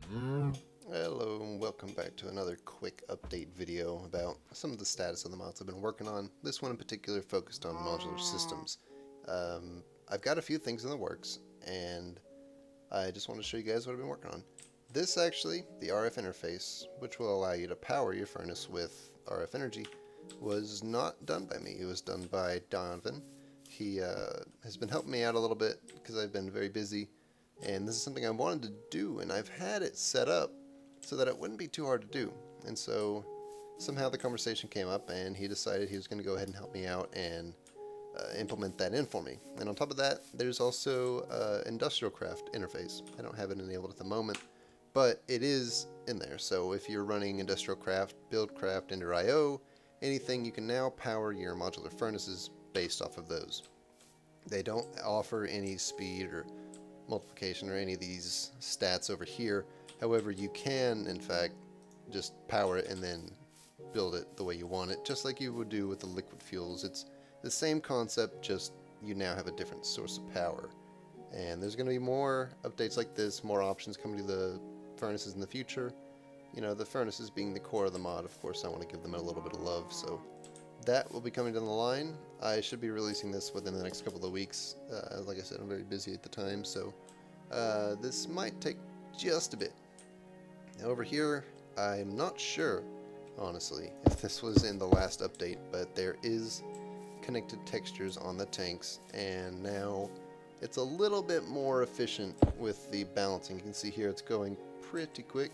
Hello and welcome back to another quick update video about some of the status of the mods I've been working on. This one in particular focused on modular systems. I've got a few things in the works and I just want to show you guys what I've been working on. This actually, the RF interface, which will allow you to power your furnace with RF energy, was not done by me. It was done by Donovan. He has been helping me out a little bit because I've been very busy, and this is something I wanted to do, and I've had it set up so that it wouldn't be too hard to do. And so somehow the conversation came up and he decided he was going to go ahead and help me out and implement that in for me. And on top of that, there's also industrial craft interface. I don't have it enabled at the moment, but it is in there. So if you're running industrial craft, buildcraft, Ender IO, anything, you can now power your modular furnaces based off of those. They don't offer any speed or multiplication or any of these stats over here. However, you can, in fact, just power it and then build it the way you want it, just like you would do with the liquid fuels. It's the same concept, just you now have a different source of power. And there's going to be more updates like this, more options coming to the furnaces in the future. You know, the furnaces being the core of the mod, of course, I want to give them a little bit of love, so that will be coming down the line. I should be releasing this within the next couple of weeks. Like I said, I'm very busy at the time, so this might take just a bit. Now over here, I'm not sure, honestly, if this was in the last update, but there is connected textures on the tanks, and now it's a little bit more efficient with the balancing. You can see here it's going pretty quick.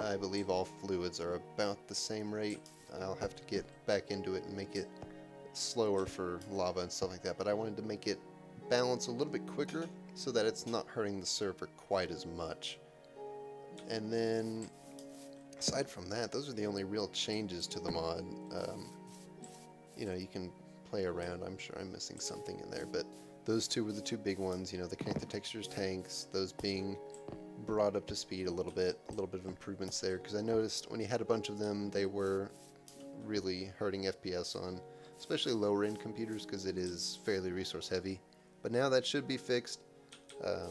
I believe all fluids are about the same rate. I'll have to get back into it and make it slower for lava and stuff like that, but I wanted to make it balance a little bit quicker so that it's not hurting the server quite as much. And then aside from that, those are the only real changes to the mod. You know, you can play around. I'm sure I'm missing something in there, but those two were the two big ones. You know, the connected textures tanks, those being brought up to speed a little bit of improvements there, because I noticed when you had a bunch of them, they were really hurting FPS on especially lower end computers because it is fairly resource heavy. But now that should be fixed. I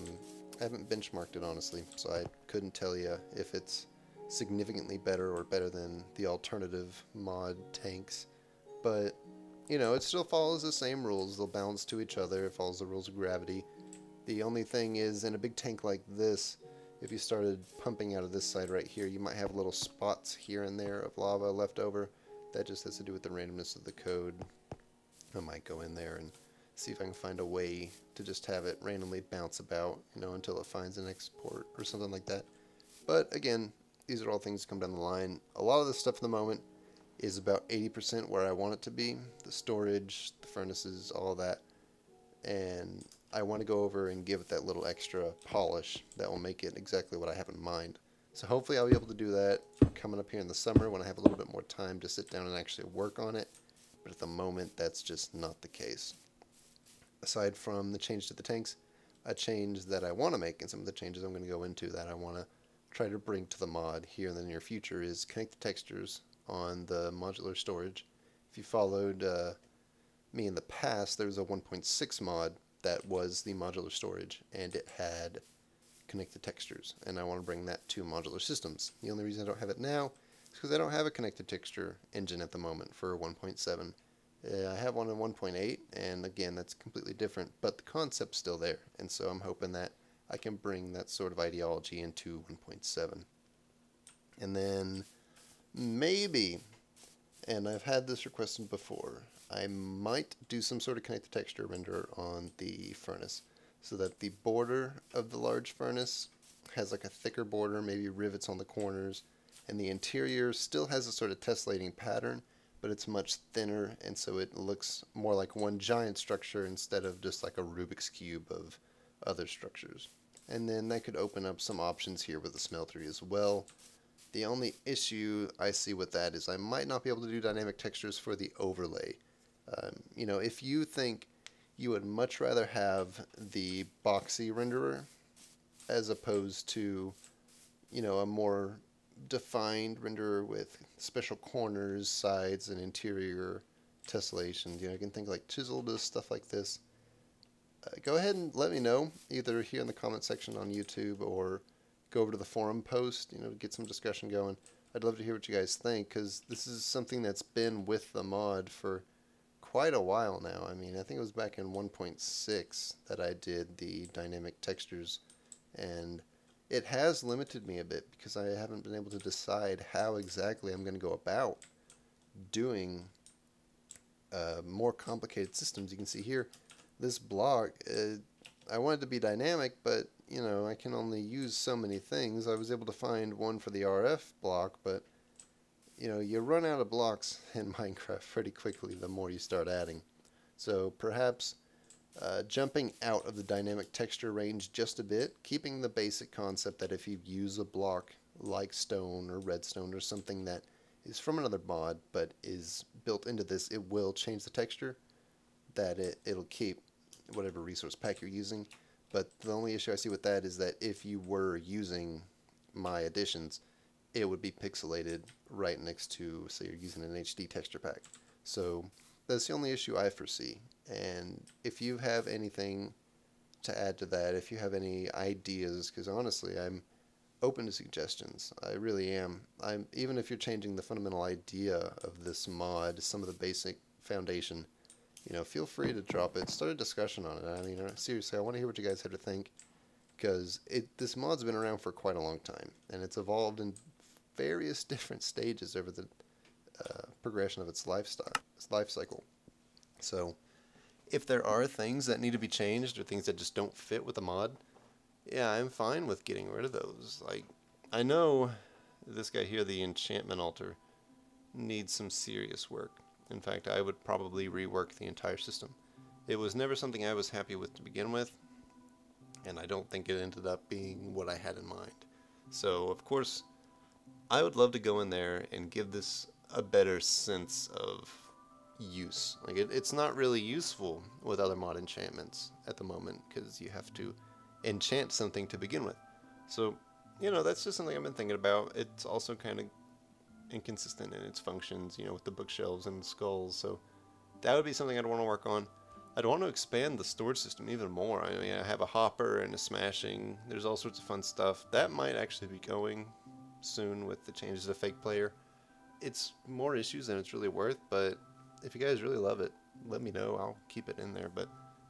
haven't benchmarked it honestly, so I couldn't tell you if it's significantly better or better than the alternative mod tanks. But you know, it still follows the same rules. They'll balance to each other. It follows the rules of gravity. The only thing is, in a big tank like this, if you started pumping out of this side right here, you might have little spots here and there of lava left over. That just has to do with the randomness of the code. I might go in there and see if I can find a way to just have it randomly bounce about, you know, until it finds an export or something like that. But again, these are all things that come down the line. A lot of this stuff at the moment is about 80% where I want it to be. The storage, the furnaces, all of that. And I want to go over and give it that little extra polish that will make it exactly what I have in mind. So hopefully I'll be able to do that coming up here in the summer when I have a little bit more time to sit down and actually work on it. But at the moment, that's just not the case. Aside from the change to the tanks, a change that I want to make, and some of the changes I'm going to go into that I want to try to bring to the mod here in the near future, is connect the textures on the modular storage. If you followed me in the past, there was a 1.6 mod that was the modular storage, and it had connected textures, and I want to bring that to modular systems. The only reason I don't have it now is because I don't have a connected texture engine at the moment for 1.7. I have one in 1.8, and again, that's completely different, but the concept's still there, and so I'm hoping that I can bring that sort of ideology into 1.7. And then maybe, and I've had this requested before, I might do some sort of connected texture render on the furnace so that the border of the large furnace has like a thicker border, maybe rivets on the corners, and the interior still has a sort of tessellating pattern, but it's much thinner, and so it looks more like one giant structure instead of just like a Rubik's Cube of other structures. And then that could open up some options here with the smeltery as well. The only issue I see with that is I might not be able to do dynamic textures for the overlay. You know, if you think you would much rather have the boxy renderer as opposed to, you know, a more defined renderer with special corners, sides, and interior tessellation, you know, you can think like chiseled stuff like this. Go ahead and let me know, either here in the comment section on YouTube or go over to the forum post, get some discussion going. I'd love to hear what you guys think, because this is something that's been with the mod for quite a while now. I mean, I think it was back in 1.6 that I did the dynamic textures, and it has limited me a bit because I haven't been able to decide how exactly I'm going to go about doing more complicated systems. You can see here, this block, I want it to be dynamic, but I can only use so many things. I was able to find one for the RF block, but you run out of blocks in Minecraft pretty quickly the more you start adding. So perhaps jumping out of the dynamic texture range just a bit, keeping the basic concept that if you use a block like stone or redstone or something that is from another mod but is built into this, it will change the texture, that it'll keep whatever resource pack you're using. But the only issue I see with that is that if you were using my additions, it would be pixelated right next to, say, you're using an HD texture pack. So that's the only issue I foresee. And if you have anything to add to that, if you have any ideas, because honestly, I'm open to suggestions. I really am. Even if you're changing the fundamental idea of this mod, some of the basic foundation, feel free to drop it. Start a discussion on it. I mean, seriously, I want to hear what you guys have to think, because this mod's been around for quite a long time, and it's evolved in various different stages over the progression of its life cycle. So if there are things that need to be changed or things that just don't fit with the mod, yeah, I'm fine with getting rid of those. Like, I know this guy here, the enchantment altar, needs some serious work. In fact, I would probably rework the entire system. It was never something I was happy with to begin with, and I don't think it ended up being what I had in mind. So, of course, I would love to go in there and give this a better sense of use. Like, it's not really useful with other mod enchantments at the moment, because you have to enchant something to begin with. So, that's just something I've been thinking about. It's also kind of inconsistent in its functions, with the bookshelves and the skulls. So that would be something I'd want to work on. I'd want to expand the storage system even more. I mean, I have a hopper and a smashing. There's all sorts of fun stuff. That might actually be going soon with the changes to Fake Player. It's more issues than it's really worth, but if you guys really love it, let me know. I'll keep it in there. But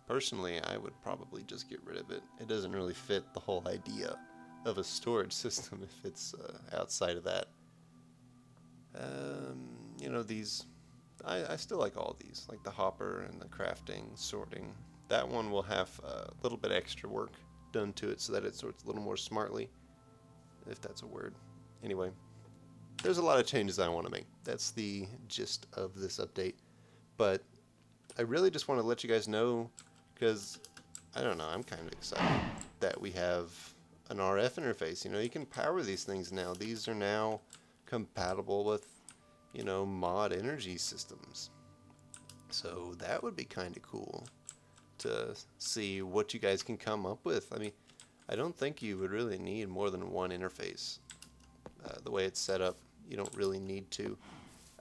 personally, I would probably just get rid of it. It doesn't really fit the whole idea of a storage system if it's outside of that. These, I still like all these, like the hopper and the crafting, sorting. That one will have a little bit extra work done to it so that it sorts a little more smartly, if that's a word. Anyway, there's a lot of changes I want to make. That's the gist of this update. But I really just want to let you guys know, because, I don't know, I'm kind of excited that we have an RF interface. You can power these things now. These are now compatible with, mod energy systems. So that would be kind of cool to see what you guys can come up with. I mean, I don't think you would really need more than one interface. The way it's set up, you don't really need to.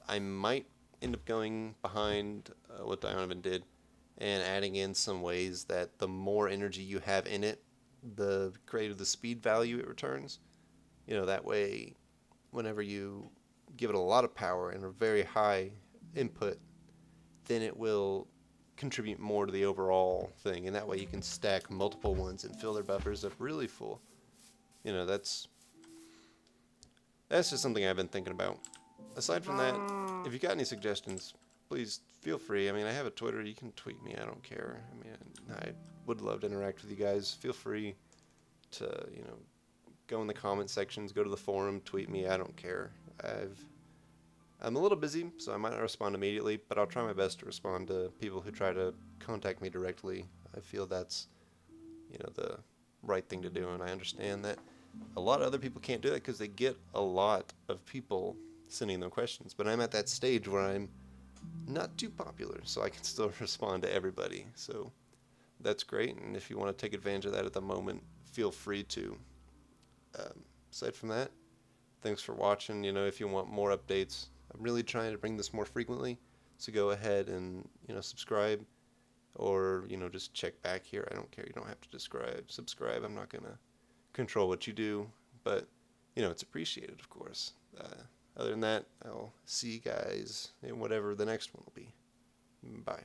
I might end up going behind what Donovan did and adding in some ways that the more energy you have in it, the greater the speed value it returns. That way, whenever you give it a lot of power and a very high input, then it will contribute more to the overall thing, and that way you can stack multiple ones and fill their buffers up really full. That's just something I've been thinking about. Aside from that, if you got any suggestions, please feel free. I mean, I have a Twitter. You can tweet me. I don't care. I mean, I would love to interact with you guys. Feel free to, go in the comment sections, go to the forum, tweet me. I don't care. I'm a little busy, so I might not respond immediately, but I'll try my best to respond to people who try to contact me directly. I feel that's, the right thing to do, and I understand that a lot of other people can't do that because they get a lot of people sending them questions. But I'm at that stage where I'm not too popular, so I can still respond to everybody. So that's great, and if you want to take advantage of that at the moment, feel free to. Aside from that, thanks for watching. If you want more updates, I'm really trying to bring this more frequently, so go ahead and subscribe, or just check back here. I don't care. You don't have to subscribe. I'm not gonna control what you do. but you know, it's appreciated, of course. Other than that, I'll see you guys in whatever the next one will be. Bye.